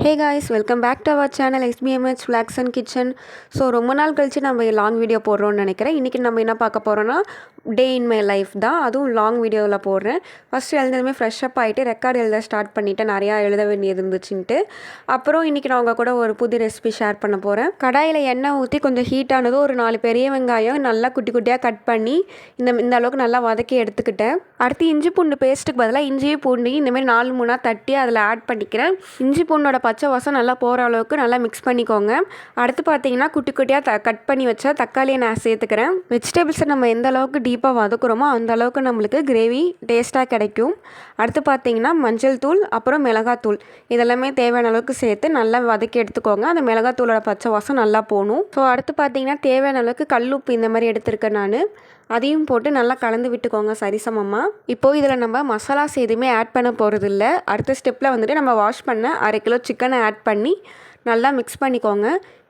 Hey guys, welcome back to our channel SBMH Vlogs and Kitchen. So ரொம்ப நாள் கழித்து நம்ம லாங் வீடியோ போடுறோன்னு நினைக்கிறேன். இன்றைக்கி நம்ம என்ன பார்க்க போகிறோன்னா டே இன் மை லைஃப் தான். அதுவும் லாங் வீடியோவில் போடுறேன். ஃபஸ்ட்டு எழுந்ததுமே ஃப்ரெஷ்அப் ஆகிட்டு ரெக்கார்டு எழுத ஸ்டார்ட் பண்ணிவிட்டேன். நிறையா எழுத வேண்டியது இருந்துச்சுன்ட்டு. அப்புறம் இன்றைக்கி நான் உங்கள் கூட ஒரு புது ரெசிபி ஷேர் பண்ண போகிறேன். கடாயில் எண்ணெய் ஊற்றி கொஞ்சம் ஹீட் ஆனதும் ஒரு 4 பெரிய வெங்காயம் நல்லா குட்டி குட்டியாக கட் பண்ணி இந்த அளவுக்கு நல்லா வதக்கி எடுத்துக்கிட்டேன். அடுத்து இஞ்சி பூண்டு பேஸ்ட்டுக்கு பதிலாக இஞ்சியும் பூண்டு இந்தமாரி 4-3 தட்டி அதில் ஆட் பண்ணிக்கிறேன். இஞ்சி பூண்டோட பச்சை வாசம் நல்லா போகிற அளவுக்கு நல்லா மிக்ஸ் பண்ணிக்கோங்க. அடுத்து பார்த்தீங்கன்னா குட்டி குட்டியாக கட் பண்ணி வச்ச தக்காளியை நான் சேர்த்துக்கிறேன். வெஜிடபிள்ஸை நம்ம எந்த அளவுக்கு டீப்பாக வதக்குறோமோ அந்த அளவுக்கு நம்மளுக்கு கிரேவி டேஸ்ட்டாக கிடைக்கும். அடுத்து பார்த்தீங்கன்னா மஞ்சள் தூள், அப்புறம் மிளகாத்தூள் இதெல்லாமே தேவையான அளவுக்கு சேர்த்து நல்லா வதக்கி எடுத்துக்கோங்க. அந்த மிளகாத்தூளோட பச்சை வாசம் நல்லா போகணும். ஸோ அடுத்து பார்த்தீங்கன்னா தேவையான அளவுக்கு கல்லுப்பு இந்த மாதிரி எடுத்திருக்கேன் நான். அதையும் போட்டு நல்லா கலந்து விட்டுக்கோங்க சரிசமமாக. இப்போது இதில் நம்ம மசாலாஸ் எதுவுமே ஆட் பண்ண போகிறதில்ல. அடுத்த ஸ்டெப்பில் வந்துட்டு நம்ம வாஷ் பண்ண 1/2 கிலோ சிக்கனை ஆட் பண்ணி நல்லா மிக்ஸ் பண்ணிக்கோங்க.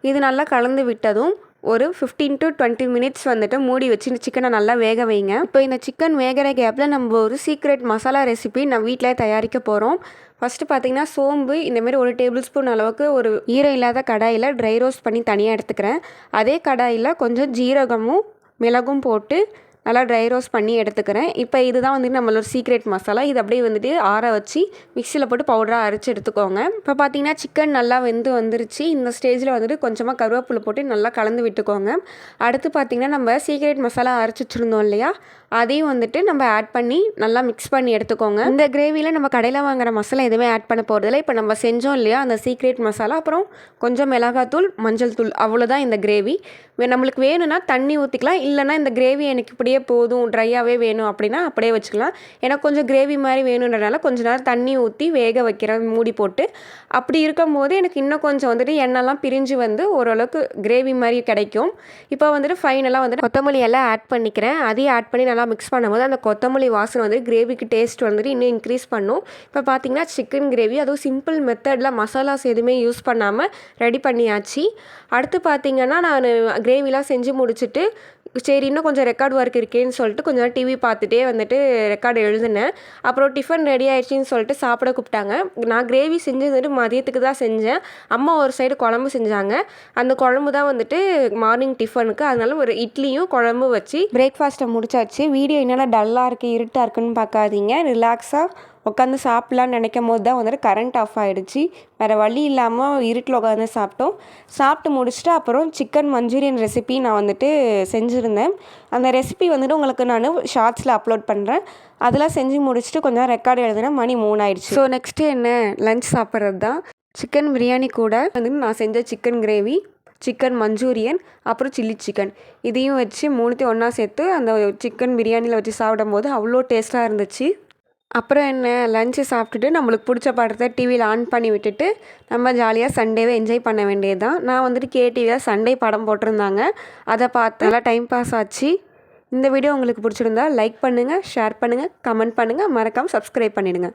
இது நல்லா கலந்து விட்டதும் ஒரு 15 to 20 மினிட்ஸ் வந்துட்டு மூடி வச்சு இந்த சிக்கனை நல்லா வேக வைங்க. இப்போ இந்த சிக்கன் வேகிற கேப்பில் நம்ம ஒரு சீக்ரெட் மசாலா ரெசிபி நம்ம வீட்டிலே தயாரிக்க போகிறோம். ஃபஸ்ட்டு பார்த்திங்கன்னா சோம்பு இந்தமாரி 1 டேபிள் ஸ்பூன் அளவுக்கு ஒரு ஈரம் இல்லாத கடாயில் ட்ரை ரோஸ்ட் பண்ணி தனியாக எடுத்துக்கிறேன். அதே கடாயில் கொஞ்சம் ஜீரகமும் மிளகும் போட்டு நல்லா ட்ரை ரோஸ்ட் பண்ணி எடுத்துக்கிறேன். இப்போ இதுதான் வந்துட்டு நம்மளோட சீக்ரெட் மசாலா. இது அப்படியே வந்துட்டு ஆற வச்சு மிக்சியில் போட்டு பவுடராக அரைச்சி எடுத்துக்கோங்க. இப்போ பார்த்தீங்கன்னா சிக்கன் நல்லா வந்துருச்சு. இந்த ஸ்டேஜில் வந்துட்டு கொஞ்சமாக கருவேப்பிலை போட்டு நல்லா கலந்து விட்டுக்கோங்க. அடுத்து பார்த்திங்கன்னா நம்ம சீக்ரெட் மசாலா அரைச்சி வச்சுருந்தோம் இல்லையா, அதையும் வந்துட்டு நம்ம ஆட் பண்ணி நல்லா மிக்ஸ் பண்ணி எடுத்துக்கோங்க. இந்த கிரேவியில் நம்ம கடையில் வாங்குகிற மசாலா எதுவுமே ஆட் பண்ண போகிறதில்ல. இப்போ நம்ம செஞ்சோம் இல்லையா அந்த சீக்ரெட் மசாலா, அப்புறம் கொஞ்சம் மிளகாத்தூள், மஞ்சள் தூள், அவ்வளோதான் இந்த கிரேவி. நம்மளுக்கு வேணும்னா தண்ணி ஊற்றிக்கலாம். இல்லைனா இந்த கிரேவி எனக்கு இப்படியே போதும் ட்ரையாகவே வேணும் அப்படின்னா அப்படியே வச்சுக்கலாம். எனக்கு கொஞ்சம் கிரேவி மாதிரி வேணுன்றனால கொஞ்சம் நேரம் தண்ணி ஊற்றி வேக வைக்கிறேன் மூடி போட்டு. அப்படி இருக்கும்போது எனக்கு இன்னும் கொஞ்சம் வந்துட்டு எண்ணெய்லாம் பிரிஞ்சு வந்து ஓரளவுக்கு கிரேவி மாதிரி கிடைக்கும். இப்போ வந்துட்டு ஃபைனலாக வந்துட்டு கொத்தமல்லி எல்லாம் ஆட் பண்ணிக்கிறேன். அதையும் ஆட் பண்ணி நல்லா மிக்ஸ் பண்ணும்போது அந்த கொத்தமல்லி வாசனை வந்து கிரேவிக்கு டேஸ்ட் வந்துட்டு இன்னும் இன்க்ரீஸ் பண்ணும். இப்போ பார்த்தீங்கன்னா சிக்கன் கிரேவி அதுவும் சிம்பிள் மெத்தடில் மசாலாஸ் எதுவுமே யூஸ் பண்ணாமல் ரெடி பண்ணியாச்சு. அடுத்து பார்த்தீங்கன்னா நான் கிரேவிலாம் செஞ்சு முடிச்சுட்டு சரி இன்னும் கொஞ்சம் ரெக்கார்ட் ஒர்க் இருக்கேன்னு சொல்லிட்டு கொஞ்சம் நேரம் டிவி பார்த்துட்டே வந்துட்டு ரெக்கார்டு எழுதினேன். அப்புறம் டிஃபன் ரெடி ஆகிடுச்சின்னு சொல்லிட்டு சாப்பிட கூப்பிட்டாங்க. நான் கிரேவி செஞ்சது மதியத்துக்கு தான் செஞ்சேன். அம்மா ஒரு சைடு குழம்பு செஞ்சாங்க. அந்த குழம்பு தான் வந்துட்டு மார்னிங் டிஃபனுக்கு. அதனால ஒரு இட்லியும் குழம்பு வச்சு பிரேக்ஃபாஸ்ட்டை முடிச்சாச்சு. வீடியோ என்னென்னா டல்லாக இருக்குது இருட்டாக இருக்குன்னு பார்க்காதீங்க. ரிலாக்ஸாக உட்காந்து சாப்பிட்லான்னு நினைக்கும் போது தான் வந்துட்டு கரண்ட் ஆஃப் ஆகிடுச்சு. வேறு வழி இல்லாமல் இருட்டில் உட்காந்து சாப்பிட்டு முடிச்சுட்டு அப்புறம் சிக்கன் மஞ்சூரியன் ரெசிபி நான் வந்துட்டு செஞ்சுருந்தேன். அந்த ரெசிபி வந்துட்டு உங்களுக்கு நான் ஷார்ட்ஸில் அப்லோட் பண்ணுறேன். அதெல்லாம் செஞ்சு முடிச்சுட்டு கொஞ்சம் ரெக்கார்டு எழுதுனேன். மணி 3 ஆயிடுச்சு. ஸோ நெக்ஸ்ட்டு என்ன லஞ்ச் சாப்பிட்றது தான். சிக்கன் பிரியாணி கூட வந்துட்டு நான் செஞ்ச சிக்கன் கிரேவி, சிக்கன் மஞ்சூரியன், அப்புறம் சில்லி சிக்கன் இதையும் வச்சு 3த்தையும் ஒன்றா சேர்த்து அந்த சிக்கன் பிரியாணியில் வச்சு சாப்பிடும்போது அவ்வளோ டேஸ்ட்டாக இருந்துச்சு. அப்புறம் என்ன லஞ்சு சாப்பிட்டுட்டு நம்மளுக்கு பிடிச்ச படத்தை டிவியில் ஆன் பண்ணி விட்டுட்டு நம்ம ஜாலியாக சண்டேவை என்ஜாய் பண்ண வேண்டியது தான். நான் வந்துட்டு KTVயில் சண்டே படம் போட்டிருந்தாங்க. அதை பார்த்து நல்லா டைம் பாஸ் ஆச்சு. இந்த வீடியோ உங்களுக்கு பிடிச்சிருந்தா லைக் பண்ணுங்கள், ஷேர் பண்ணுங்கள், கமெண்ட் பண்ணுங்கள், மறக்காமல் சப்ஸ்கிரைப் பண்ணிவிடுங்க.